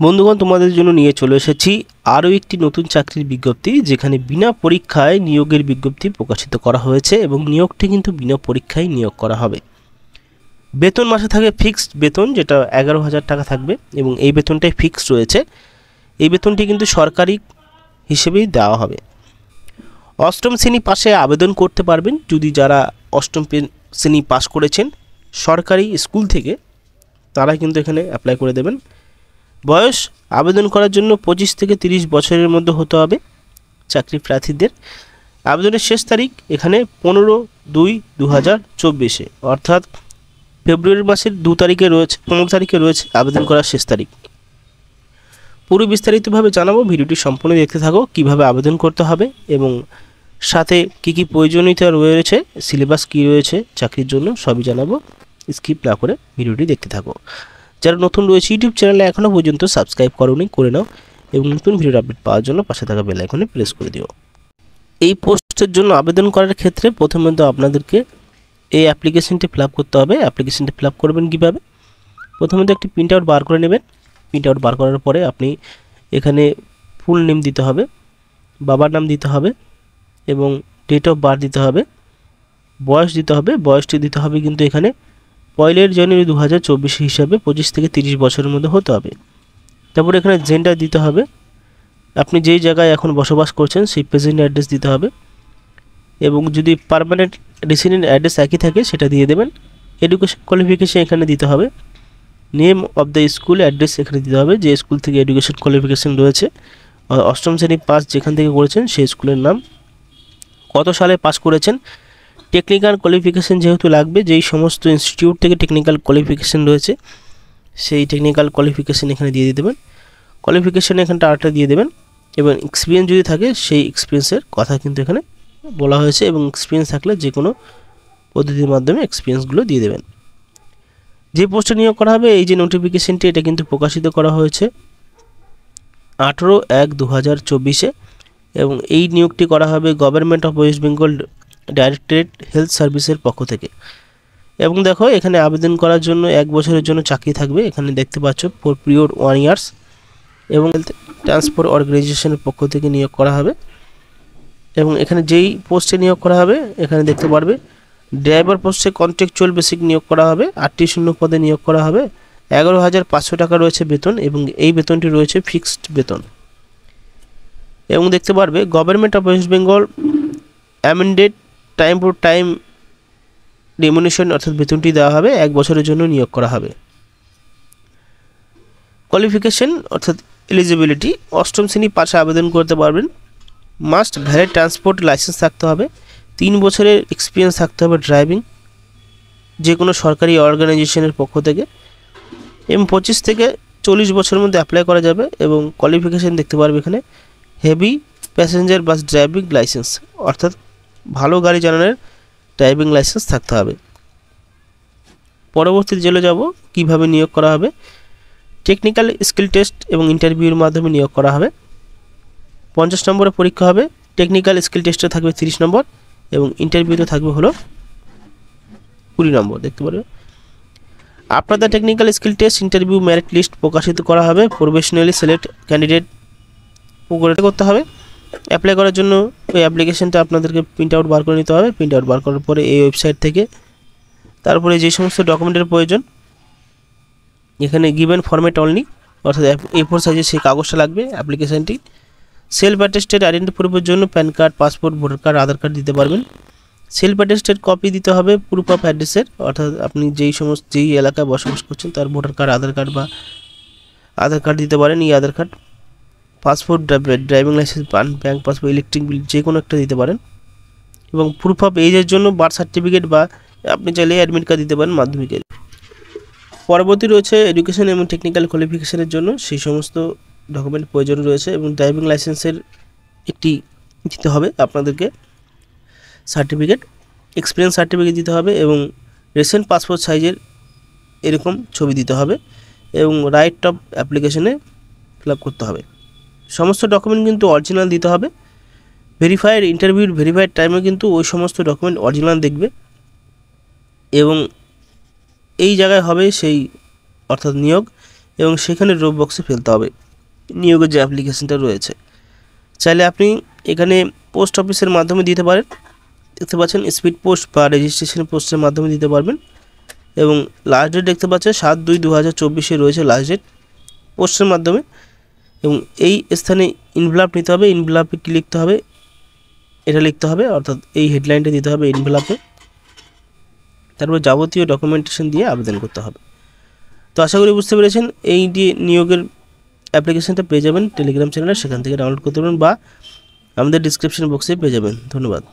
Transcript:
বন্ধুগণ, তোমাদের জন্য নিয়ে চলে এসেছি আরও একটি নতুন চাকরির বিজ্ঞপ্তি, যেখানে বিনা পরীক্ষায় নিয়োগের বিজ্ঞপ্তি প্রকাশিত করা হয়েছে এবং নিয়োগটি কিন্তু বিনা পরীক্ষায় নিয়োগ করা হবে। বেতন মাসে থাকবে ফিক্সড বেতন, যেটা 11,000 টাকা থাকবে এবং এই বেতনটাই ফিক্সড রয়েছে। এই বেতনটি কিন্তু সরকারি হিসেবেই দেওয়া হবে। অষ্টম শ্রেণী পাশে আবেদন করতে পারবেন যদি যারা অষ্টম শ্রেণী পাস করেছেন সরকারি স্কুল থেকে, তারা কিন্তু এখানে অ্যাপ্লাই করে দেবেন। বয়স আবেদন করার জন্য 25 থেকে 30 বছরের মধ্যে হতে হবে চাকরি প্রার্থীদের। আবেদনের শেষ তারিখ এখানে 15/2/2024, অর্থাৎ ফেব্রুয়ারি মাসের 2 তারিখে রয়েছে, 15 তারিখে রয়েছে আবেদন করার শেষ তারিখ। পুরো বিস্তারিতভাবে জানাবো, ভিডিওটি সম্পূর্ণ দেখতে থাকো কিভাবে আবেদন করতে হবে এবং সাথে কী কী প্রয়োজনীয়তা রয়েছে, সিলেবাস কী রয়েছে চাকরির জন্য, সবই জানাবো। স্কিপ না করে ভিডিওটি দেখতে থাকো। যারা নতুন রয়েছে ইউটিউব চ্যানেলে এখনও পর্যন্ত সাবস্ক্রাইব করোনি, করে নাও এবং নতুন ভিডিওর আপডেট পাওয়ার জন্য পাশে থাকা বেল আইকনে প্রেস করে দিও। এই পোস্টের জন্য আবেদন করার ক্ষেত্রে প্রথমে তো আপনাদেরকে এই অ্যাপ্লিকেশনটি ফিল আপ করতে হবে। অ্যাপ্লিকেশনটি ফিল আপ করবেন কীভাবে? প্রথমে তো একটি প্রিন্ট আউট বার করে নেবেন। প্রিন্ট আউট বার করার পরে আপনি এখানে ফুল নেম দিতে হবে, বাবার নাম দিতে হবে এবং ডেট অফ বার্থ দিতে হবে, বয়স দিতে হবে। বয়সটি দিতে হবে কিন্তু এখানে 1 জানুয়ারি 2024 হিসাবে 25 থেকে 30 বছরের মধ্যে হতে হবে। তারপর এখানে জেন্ডার দিতে হবে, আপনি যেই জায়গায় এখন বসবাস করছেন সেই প্রেজেন্ট অ্যাড্রেস দিতে হবে এবং যদি পার্মানেন্ট রেসিডেন্ট অ্যাড্রেস একই থাকে সেটা দিয়ে দেবেন। এডুকেশন কোয়ালিফিকেশন এখানে দিতে হবে, name of the school address এখানে দিতে হবে, যে স্কুল থেকে এডুকেশন কোয়ালিফিকেশন রয়েছে, অষ্টম শ্রেণী পাস যেখান থেকে করেছেন সেই স্কুলের নাম, কত সালে পাস করেছেন, টেকনিক্যাল কোয়ালিফিকেশান যেহেতু লাগবে, যেই সমস্ত ইনস্টিটিউট থেকে টেকনিক্যাল কোয়ালিফিকেশান রয়েছে সেই টেকনিক্যাল কোয়ালিফিকেশান এখানে দিয়ে দেবেন। কোয়ালিফিকেশান এখানটা আরেকটা দিয়ে দেবেন এবং এক্সপিরিয়েন্স যদি থাকে সেই এক্সপিরিয়েন্সের কথা কিন্তু এখানে বলা হয়েছে এবং এক্সপিরিয়েন্স থাকলে যে কোনো পদ্ধতির মাধ্যমে এক্সপিরিয়েন্সগুলো দিয়ে দেবেন। যে পোস্টে নিয়োগ করা হবে, এই যে নোটিফিকেশানটি এটা কিন্তু প্রকাশিত করা হয়েছে 18/1/2024 এবং এই নিয়োগটি করা হবে government of West Bengal directorate health সার্ভিসের পক্ষ থেকে। এবং দেখো এখানে আবেদন করার জন্য 1 বছরের জন্য চাকরি থাকবে, এখানে দেখতে পাচ্ছ ফর পিরিয়ড 1 ইয়ার্স এবং ট্রান্সপোর্ট অর্গানাইজেশনের পক্ষ থেকে নিয়োগ করা হবে। এবং এখানে যেই পোস্টে নিয়োগ করা হবে এখানে দেখতে পারবে ড্রাইভার পোস্টে কন্ট্রাকচুয়াল বেসিক নিয়োগ করা হবে, 8টি শূন্য পদে নিয়োগ করা হবে, 11,500 টাকা রয়েছে বেতন এবং এই বেতনটি রয়েছে ফিক্সড বেতন। এবং দেখতে পারবে government of West Bengal amended time for time remuneration, অর্থাৎ বেতনটি দেওয়া হবে, 1 বছরের জন্য নিয়োগ করা হবে। কোয়ালিফিকেশন অর্থাৎ এলিজিবিলিটি, অষ্টম শ্রেণী পাশে আবেদন করতে পারবেন, মাস্ট ভ্যালিড ট্রান্সপোর্ট লাইসেন্স থাকতে হবে, 3 বছরের এক্সপিরিয়েন্স থাকতে হবে ড্রাইভিং যে কোনো সরকারি অর্গানাইজেশনের পক্ষ থেকে এবং 25 থেকে 40 বছরের মধ্যে অ্যাপ্লাই করা যাবে। এবং কোয়ালিফিকেশান দেখতে পারবে এখানে হেভি প্যাসেঞ্জার বাস ড্রাইভিং লাইসেন্স, অর্থাৎ ভালো গাড়ি চালানোর ড্রাইভিং লাইসেন্স থাকতে হবে। পরবর্তীতে চলে যাব কিভাবে নিয়োগ করা হবে। টেকনিক্যাল স্কিল টেস্ট এবং ইন্টারভিউর মাধ্যমে নিয়োগ করা হবে। 50 নম্বরের পরীক্ষা হবে, টেকনিক্যাল স্কিল টেস্টে থাকবে 30 নম্বর এবং ইন্টারভিউতে থাকবে হলো 20 নম্বর। দেখতে পারবে আপনাদের technical skill test interview merit list প্রকাশিত করা হবে, প্রফেশনালি সিলেক্ট ক্যান্ডিডেট করতে হবে। অ্যাপ্লাই করার জন্য ওই অ্যাপ্লিকেশনটা আপনাদেরকে প্রিন্ট আউট বার করে নিতে হবে। প্রিন্ট আউট বার করার পরে এই ওয়েবসাইট থেকে তারপরে যে সমস্ত ডকুমেন্টের প্রয়োজন এখানে গিভেন ফরম্যাট অনলি, অর্থাৎ A4 সাইজের সেই কাগজটা লাগবে। অ্যাপ্লিকেশনটি সেলফ অ্যাটেস্টেড আইডেন্টি প্রুফের জন্য PAN card, passport, voter card, Aadhaar card দিতে পারবেন। সেলফ অ্যাটেস্টেড কপি দিতে হবে প্রুফ অফ অ্যাড্রেসের, অর্থাৎ আপনি যেই এলাকায় বসবাস করছেন তার ভোটার কার্ড, আধার কার্ড বা আধার কার্ড দিতে পারেন, Aadhaar card, passport, driving licence, bank passbook, electric bill যে কোনো একটা দিতে পারেন। এবং প্রুফ অফ এজের জন্য বার্থ সার্টিফিকেট বা আপনি চাইলে অ্যাডমিট কার্ড দিতে পারেন মাধ্যমিকের। পরবর্তী রয়েছে এডুকেশন এবং টেকনিক্যাল কোয়ালিফিকেশনের জন্য সেই সমস্ত ডকুমেন্ট প্রয়োজন রয়েছে এবং ড্রাইভিং লাইসেন্সের একটি দিতে হবে আপনাদেরকে সার্টিফিকেট, এক্সপিরিয়েন্স সার্টিফিকেট দিতে হবে এবং রিসেন্ট পাসপোর্ট সাইজের এরকম ছবি দিতে হবে এবং রাইট অফ অ্যাপ্লিকেশনে ফিল আপ করতে হবে। সমস্ত ডকুমেন্ট কিন্তু অরিজিনাল দিতে হবে। ভেরিফাইড ইন্টারভিউর ভেরিফাইড টাইমে কিন্তু ওই সমস্ত ডকুমেন্ট অরিজিনাল দেখবে এবং এই জায়গায় হবে সেই অর্থাৎ নিয়োগ এবং সেখানে ড্রপ বক্সে ফেলতে হবে নিয়োগের যে অ্যাপ্লিকেশনটা রয়েছে। চাইলে আপনি এখানে পোস্ট অফিসের মাধ্যমে দিতে পারেন, দেখতে পাচ্ছেন স্পিড পোস্ট বা রেজিস্ট্রেশন পোস্টের মাধ্যমে দিতে পারবেন। এবং লাস্ট ডেট দেখতে পাচ্ছেন 7/2/2024 রয়েছে লাস্ট ডেট পোস্টের মাধ্যমে। এবং এই স্থানে ইনভেলপ নিতে হবে, ইনভেলপে কী লিখতে হবে, এটা লিখতে হবে, অর্থাৎ এই হেডলাইনটা দিতে হবে ইনভেলপে। তারপর যাবতীয় ডকুমেন্টেশন দিয়ে আবেদন করতে হবে। তো আশা করি বুঝতে পেরেছেন। এই যে নিয়োগের অ্যাপ্লিকেশনটা পেয়ে যাবেন টেলিগ্রাম চ্যানেলে, সেখান থেকে ডাউনলোড করতে পারবেন বা আমাদের ডিসক্রিপশন বক্সে পেয়ে যাবেন। ধন্যবাদ।